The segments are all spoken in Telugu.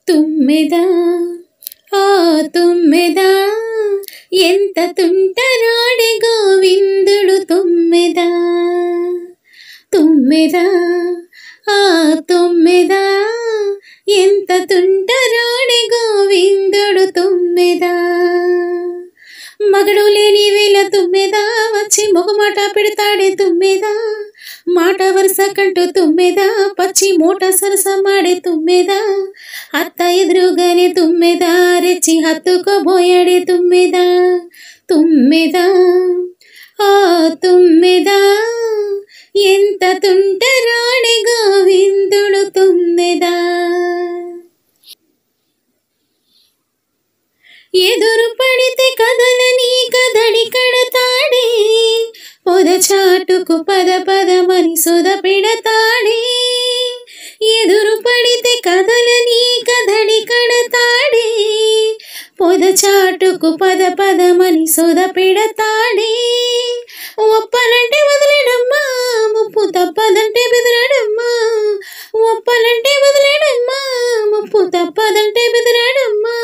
తుమ్మెదా ఆ తుమ్మెదా ఎంత తుంటరాడే గోవిందుడు తుమ్మెదా తుమ్మెదా ఆ తుమ్మెదా ఎంత తుంటరాడే గోవిందుడు తుమ్మెదా మగడు లేని వేళ తుమ్మెదా వచ్చి మొగమాట పెడతాడే తుమ్మెదా మాట వరుస కంటూ తుమ్మెదా పచ్చి మూట సరసమాడే తుమ్మెదా అత్త ఎదురుగానే తుమ్మెదా రెచ్చి హత్తుకోబోయాడే తుమ్మెదా తుమ్మెదా ఆ తుమ్మెదా ఎంత తుంటరాడే గోవిందుడు తుమ్మెదా ఎదురు పడితే కదలని కదడి కడతాడే పొద చాటుకు పద పదమని సొద పెడతాడే ఎదురు పడితే కదలని కదడి కడతాడే పొద చాటుకు పద పదమని సొద పెడతాడే ఒప్పనంటే వదిలేడమ్మా ముప్పు తప్పదంటే బెదిరాడమ్మా ఒప్పనంటే వదిలేడమ్మా ముప్పు తప్పదంటే బెదిరాడమ్మా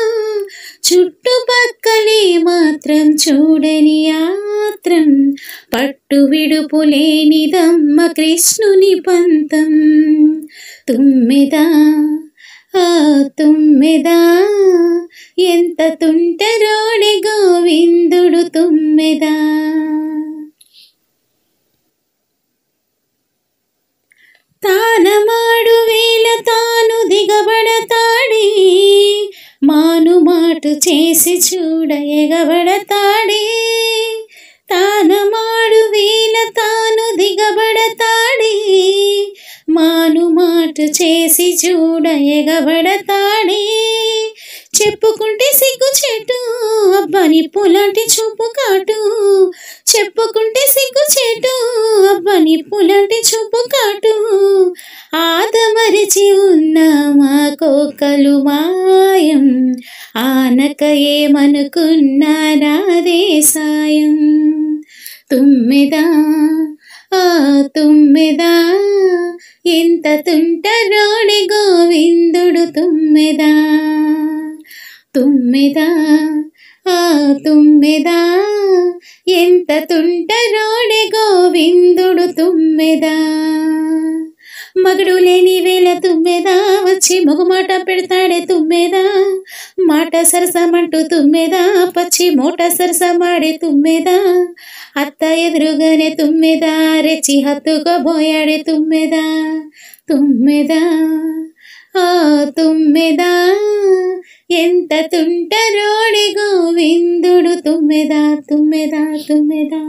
చుట్టుపక్కలే మాత్రం చూడని ఆత్రం పట్టు విడుపు లేనిదమ్మ కృష్ణుని పంతం తుమ్మెదా ఆ తుమ్మెదా ఎంత తుంటరాడే గోవిందుడు తుమ్మెదా తానమాడు వేళ తాను దిగబడతాడే మాను మాటు చేసి చూడ ఎగబడతాడే తానమాడు వేళ తాను దిగబడతాడే మాను మాటు చేసి చూడ ఎగబడతాడే చెప్పుకుంటే సిగ్గు చెట్టు అబ్బని పులాంటి చూపు కాటు చెప్పుకుంటే సిగ్గు చెట్టు అబ్బని పులాంటి చూపు కాటు ఆదమరిచి ఉన్న మా కోకలు మాయం ఆనక ఏమనుకున్నా నాదే సాయం తుమ్మెదా ఆ తుమ్మెదా ఎంత తుంటరాడే గోవిందుడు తుమ్మెదా తుమ్మెదా ఆ తుమ్మెదా ఎంత తుంటరాడే గోవిందుడు తుమ్మెదా మగడు లేని వేళ తుమ్మెదా వచ్చి మొగమాట పెడతాడే తుమ్మెదా మాట సరసమంటూ తుమ్మెదా పచ్చి మూట సరసమాడే తుమ్మెదా అత్త ఎదురుగానే తుమ్మెదా రెచ్చి హత్తుకోబోయాడే తుమ్మెదా తుమ్మెదా ఆ తుమ్మెదా ఎంత తుంటరాడే గోవిందుడు తుమ్మెదా తుమ్మెదా తుమ్మెదా